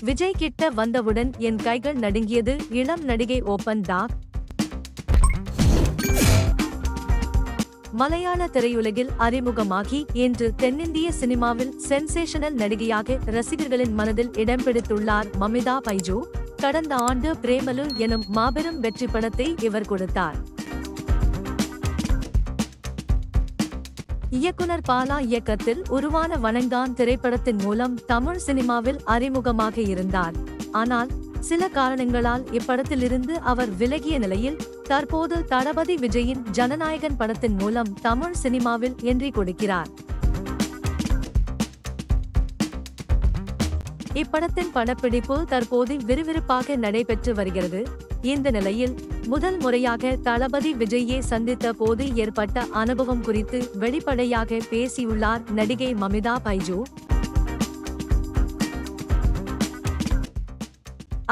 விஜய் கிட்ட வந்தவுடன் என் கைகள் நடுங்கியது. இளம் நடிகை ஓபன் டாக். மலையாள திரையுலகில் அறிமுகமாகி இன்று தென்னிந்திய சினிமாவில் சென்சேஷனல் நடிகையாக ரசிகர்களின் மனதில் இடம் பிடித்துள்ளார் மமிதா பைஜு. கடந்த ஆண்டு பிரேமலு எனும் மாபெரும் வெற்றி படத்தை இவர் கொடுத்தார். இயக்குனர் பாலா இயக்கத்தில் உருவான வணங்கான் திரைப்படத்தின் மூலம் தமிழ் சினிமாவில் அறிமுகமாக இருந்தார். ஆனால் சில காரணங்களால் இப்படத்திலிருந்து அவர் விலகிய நிலையில் தற்போது தளபதி விஜயின் ஜனநாயகன் படத்தின் மூலம் தமிழ் சினிமாவில் என்ட்ரி கொடுக்கிறார். இப்படத்தின் படப்பிடிப்பு தற்போது விறுவிறுப்பாக நடைபெற்று வருகிறது. இந்த நிலையில் முதல் முறையாக தளபதி விஜயை சந்தித்த போது ஏற்பட்ட அனுபவம் குறித்து வெளிப்படையாக பேசியுள்ளார் நடிகை மமிதா பைஜு.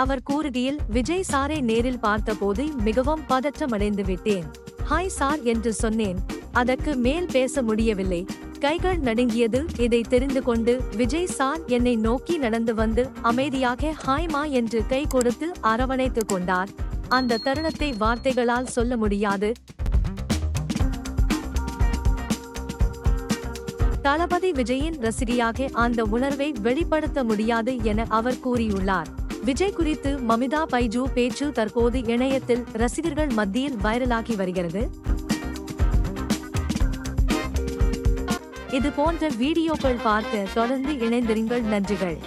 அவர் கூறுகையில், விஜய் சாரை நேரில் பார்த்தபோது மிகவும் பதற்றமடைந்து விட்டேன். ஹாய் சார் என்று சொன்னேன். அதற்கு மேல் பேச முடியவில்லை. கைகள் நடுங்கியது. இதை தெரிந்து கொண்டு விஜய் சார் என்னை நோக்கி நடந்து வந்து அமைதியாக ஹாய் மா என்று கை கொடுத்து அரவணைத்து கொண்டார். அந்த தருணத்தை வார்த்தைகளால் சொல்ல முடியாது. தளபதி விஜயின் ரசிகையாக அந்த உணர்வை வெளிப்படுத்த முடியாது என அவர் கூறியுள்ளார். விஜய் குறித்து மமிதா பைஜு பேச்சு தற்போது இணையத்தில் ரசிகர்கள் மத்தியில் வைரலாகி வருகிறது. இது போன்ற வீடியோக்கள் பார்க்க தொடர்ந்து இணைந்திருங்கள். நன்றிகள்.